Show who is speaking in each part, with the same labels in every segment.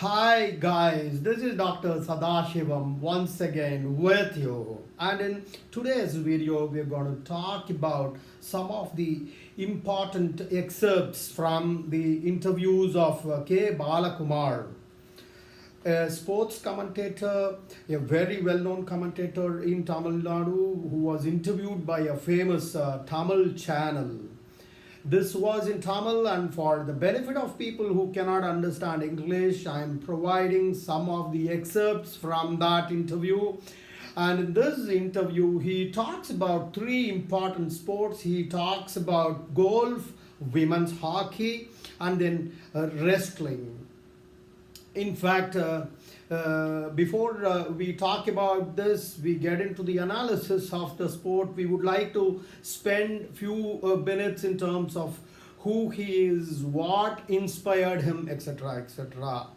Speaker 1: Hi guys, this is Dr. Sadasivam once again with you. And in today's video, we're going to talk about some of the important excerpts from the interviews of K. Balakumar, a sports commentator, a very well-known commentator in Tamil Nadu who was interviewed by a famous Tamil channel. This was in Tamil, and for the benefit of people who cannot understand English, I am providing some of the excerpts from that interview. And in this interview, he talks about three important sports. He talks about golf, women's hockey, and then wrestling. In fact, before we talk about this, we get into the analysis of the sport. We would like to spend few minutes in terms of who he is, what inspired him, etc., etc.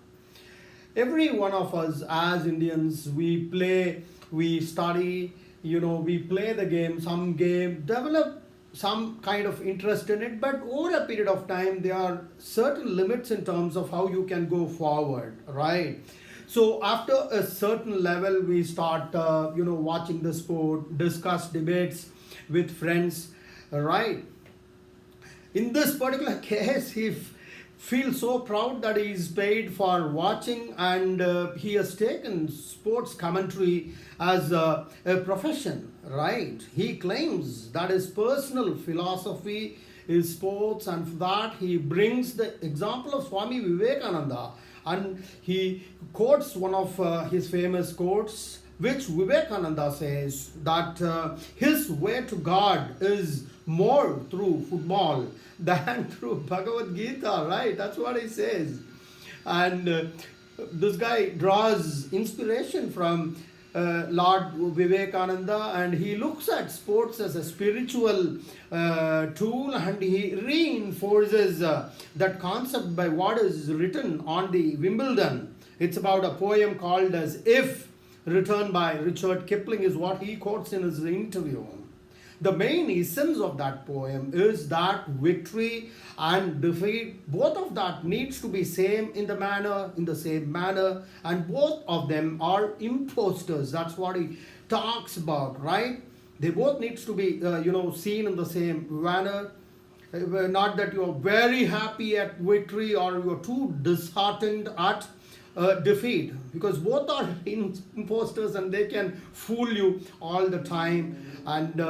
Speaker 1: Every one of us as Indians, we play, we study, we play the game, some game, develop some kind of interest in it, but over a period of time there are certain limits in terms of how you can go forward, right? So after a certain level we start watching the sport, discuss debates with friends, right? In this particular case, he feels so proud that he is paid for watching, and he has taken sports commentary as a profession, right? He claims that his personal philosophy is sports, and for that he brings the example of Swami Vivekananda, and he quotes one of his famous quotes, which Vivekananda says that his way to God is more through football than through Bhagavad Gita, right? That's what he says. And this guy draws inspiration from Lord Vivekananda, and he looks at sports as a spiritual tool, and he reinforces that concept by what is written on the Wimbledon. It's about a poem called as If, written by Richard Kipling, is what he quotes in his interview. The main essence of that poem is that victory and defeat, both of that needs to be same in the same manner, and both of them are imposters. That's what he talks about, right? They both needs to be seen in the same manner. Not that you are very happy at victory or you are too disheartened at defeat, because both are imposters and they can fool you all the time. And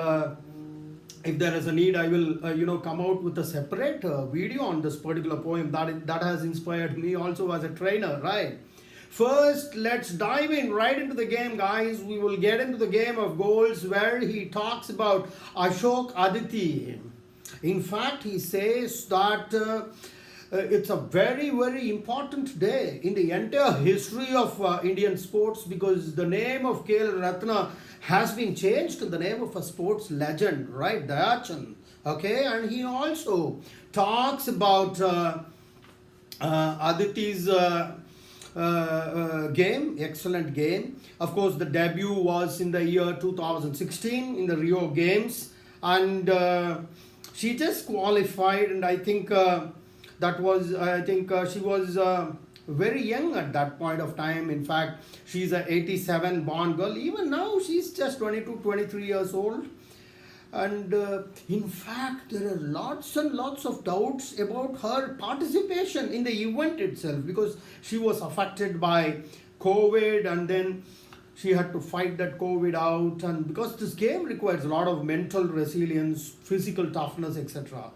Speaker 1: if there is a need, I will come out with a separate video on this particular poem that has inspired me also as a trainer, right? First, let's dive in right into the game, guys. We will get into the game of goals, where he talks about Ashok Aditi. In fact, he says that it's a very, very important day in the entire history of Indian sports, because the name of KL Ratna has been changed to the name of a sports legend, right? Dayachan. Okay, and he also talks about Aditi's game, excellent game. Of course, the debut was in the year 2016 in the Rio Games, and she just qualified, and I think she was very young at that point of time. In fact, she's a 87 born girl. Even now, she's just 22, 23 years old. And in fact, there are lots and lots of doubts about her participation in the event itself, because she was affected by COVID, and then she had to fight that COVID out. And because this game requires a lot of mental resilience, physical toughness, etc.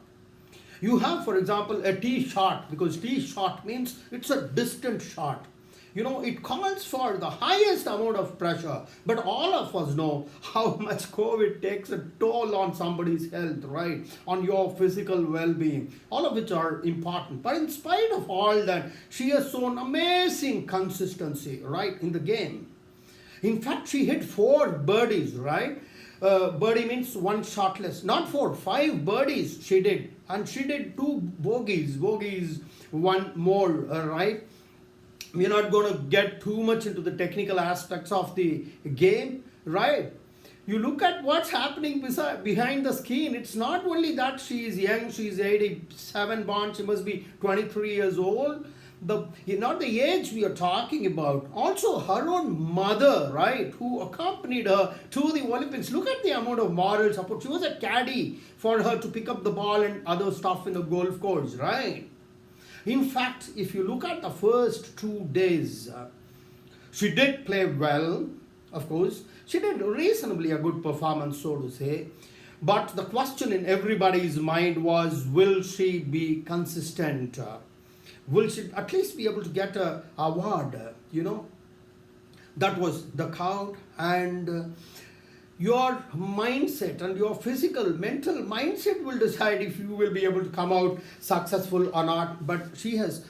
Speaker 1: You have, for example, a tee shot, because tee shot means it's a distant shot. It calls for the highest amount of pressure, but all of us know how much COVID takes a toll on somebody's health, right? On your physical well-being, all of which are important. But in spite of all that, she has shown amazing consistency, right, in the game. In fact, she hit 4 birdies, right? Birdie means one shot less. Not 4, 5 birdies she did. And she did 2 bogeys. Bogeys, one more, right? We're not going to get too much into the technical aspects of the game, right? You look at what's happening behind the screen. It's not only that she is young, she is 87 born, she must be 23 years old. not the age we are talking about, also her own mother, right, who accompanied her to the Olympics. Look at the amount of moral support. She was a caddy for her to pick up the ball and other stuff in the golf course, right? In fact, if you look at the first 2 days, she did play well, of course. She did reasonably a good performance, so to say. But the question in everybody's mind was, will she be consistent? Will she at least be able to get an award? That was the count. And your mindset and your mental mindset will decide if you will be able to come out successful or not. But she has,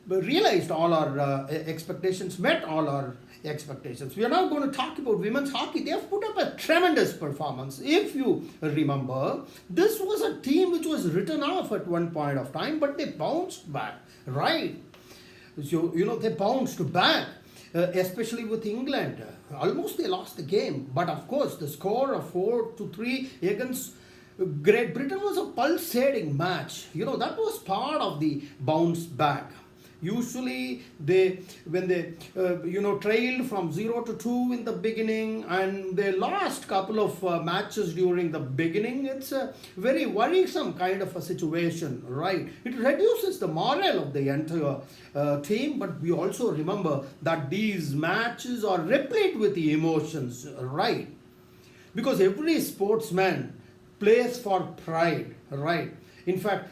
Speaker 1: realized all our expectations, met all our expectations. We are now going to talk about women's hockey. They have put up a tremendous performance. If you remember, this was a team which was written off at one point of time, but they bounced back, right? So, they bounced back, especially with England. Almost they lost the game, but of course, the score of 4-3 against Great Britain was a pulsating match. That was part of the bounce back. Usually, when they trailed from 0-2 in the beginning, and they lost couple of matches during the beginning, it's a very worrisome kind of a situation, right? It reduces the morale of the entire team, but we also remember that these matches are replete with the emotions, right? Because every sportsman plays for pride, right? In fact,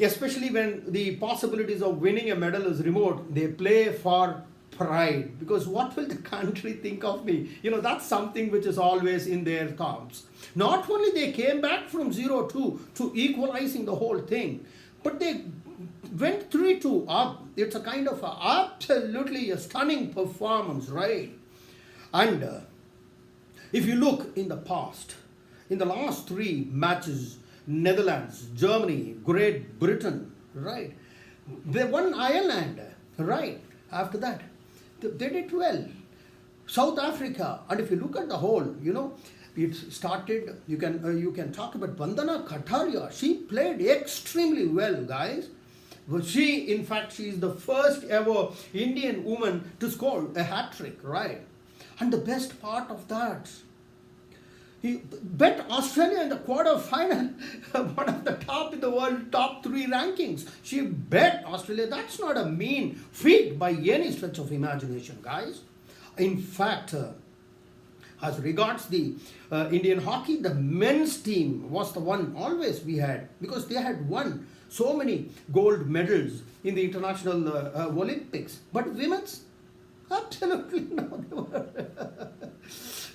Speaker 1: especially when the possibilities of winning a medal is remote, they play for pride. Because what will the country think of me? That's something which is always in their thoughts. Not only they came back from 0-2 to equalizing the whole thing, but they went 3-2 up. It's a kind of absolutely a stunning performance, right? And if you look in the past, in the last 3 matches, Netherlands, Germany, Great Britain, right? They won Ireland, right? After that, they did well. South Africa, and if you look at the whole, it started. You can talk about Vandana Kataria. She played extremely well, guys. She is the first ever Indian woman to score a hat trick, right? And the best part of that, he bet Australia in the quarter-final, one of the top in the world, top 3 rankings. She bet Australia. That's not a mean feat by any stretch of imagination, guys. In fact, as regards the Indian hockey, the men's team was the one always we had, because they had won so many gold medals in the international Olympics. But women's, absolutely no.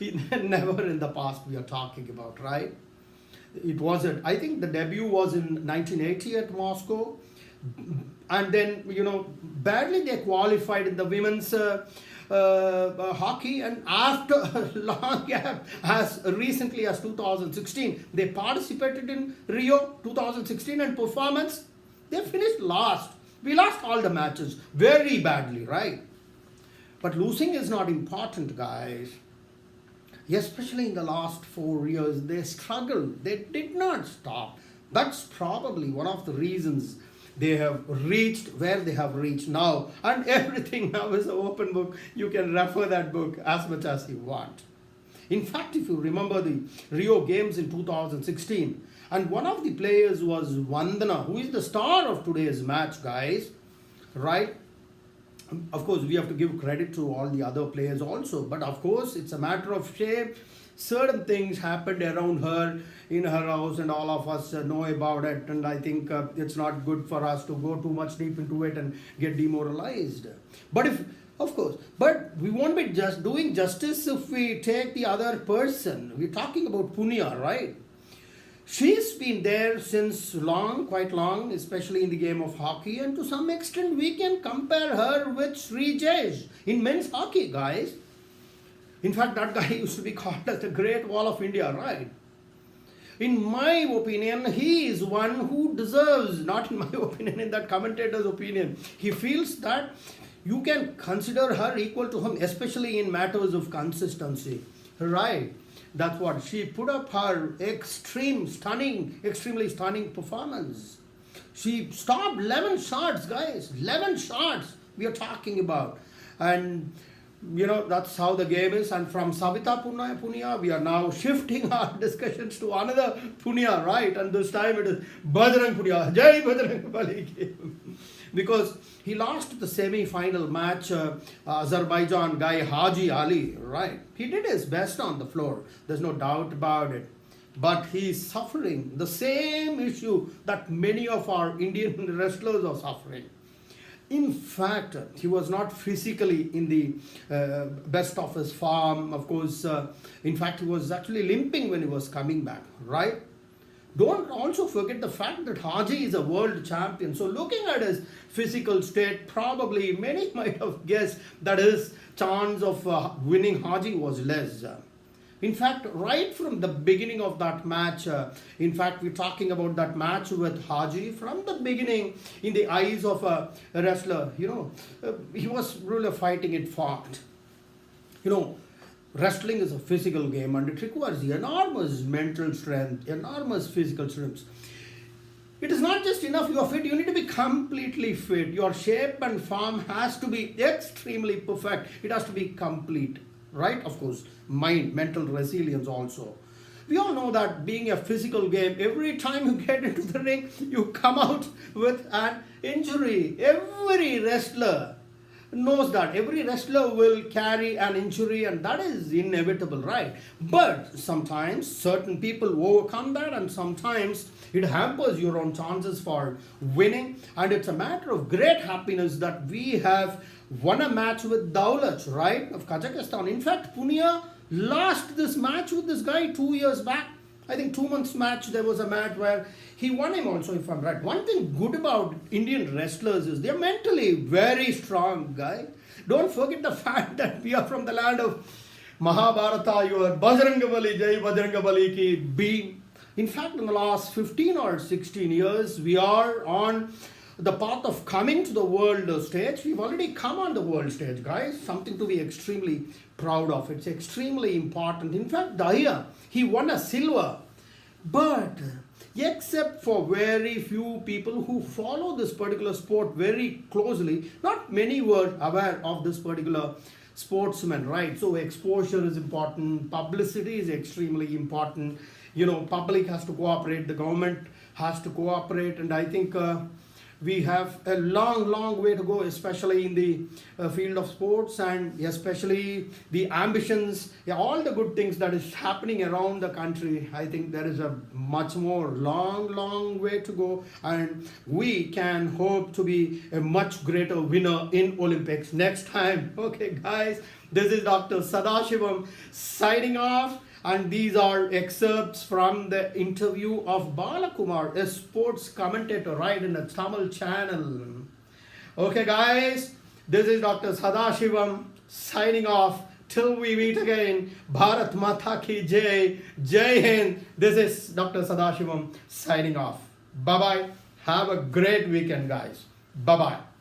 Speaker 1: Never in the past we are talking about, right? It wasn't. I think the debut was in 1980 at Moscow, and then badly they qualified in the women's hockey, and after a long gap, as recently as 2016, they participated in Rio 2016, and performance, they finished last. We lost all the matches very badly, right? But losing is not important, guys. Especially in the last 4 years, they struggled. They did not stop. That's probably one of the reasons they have reached where they have reached now. And everything now is an open book. You can refer that book as much as you want. In fact, if you remember the Rio Games in 2016, and one of the players was Vandana, who is the star of today's match, guys, right? Of course, we have to give credit to all the other players also. But of course, it's a matter of shame. Certain things happened around her, in her house, and all of us know about it. And I think it's not good for us to go too much deep into it and get demoralized. But we won't be just doing justice if we take the other person. We're talking about Punya, right? She's been there since quite long, especially in the game of hockey, and to some extent we can compare her with Sri Jesh in men's hockey, guys. In fact, that guy used to be called as the Great Wall of India, right? In my opinion, he is one who deserves, not in my opinion, in that commentator's opinion, he feels that you can consider her equal to him, especially in matters of consistency, right? That's what she put up her extremely stunning performance. She stopped 11 shots, guys. 11 shots we are talking about. And that's how the game is. And from Savita Punia, we are now shifting our discussions to another Punia, right? And this time it is Bajrang Punia. Jai Bajrang Bali. Because he lost the semi-final match, Azerbaijan guy Haji Ali, right? He did his best on the floor. There's no doubt about it. But he is suffering the same issue that many of our Indian wrestlers are suffering. In fact, he was not physically in the best of his form. Of course, in fact, he was actually limping when he was coming back, right? Don't also forget the fact that Haji is a world champion. So looking at his physical state, probably many might have guessed that his chance of winning Haji was less. In fact, right from the beginning of that match, in fact, we're talking about that match with Haji. From the beginning, in the eyes of a wrestler, he was really fighting it fought. Wrestling is a physical game and it requires enormous mental strength, enormous physical strength. It is not just enough you are fit, you need to be completely fit. Your shape and form has to be extremely perfect. It has to be complete, right? Of course, mental resilience also. We all know that being a physical game, every time you get into the ring, you come out with an injury. Every wrestler knows that. Every wrestler will carry an injury and that is inevitable, right? But sometimes certain people overcome that and sometimes it hampers your own chances for winning. And it's a matter of great happiness that we have won a match with Daulat, right, of Kazakhstan. In fact, Punia lost this match with this guy 2 years back. I think 2 months match, there was a match where he won him also, if I'm right. One thing good about Indian wrestlers is they're mentally very strong, guys. Don't forget the fact that we are from the land of Mahabharata, your Bajrangabali, Jai Bajrangabali ki beam. In fact, in the last 15 or 16 years, we are on the path of coming to the world stage. We've already come on the world stage, guys. Something to be extremely proud of. It's extremely important. In fact, Dahia, he won a silver. But except for very few people who follow this particular sport very closely, not many were aware of this particular sportsman, right? So exposure is important. Publicity is extremely important. Public has to cooperate. The government has to cooperate. And I think we have a long way to go, especially in the field of sports and especially the ambitions, all the good things that is happening around the country. I think there is a much more long way to go and we can hope to be a much greater winner in Olympics next time. Okay, guys, this is Dr. Sadasivam signing off. And these are excerpts from the interview of Balakumar, a sports commentator, right, in the Tamil channel. Okay, guys, this is Dr. Sadashivam signing off. Till we meet again, Bharat Mata Ki Jai, Jai Hind. This is Dr. Sadashivam signing off. Bye-bye. Have a great weekend, guys. Bye-bye.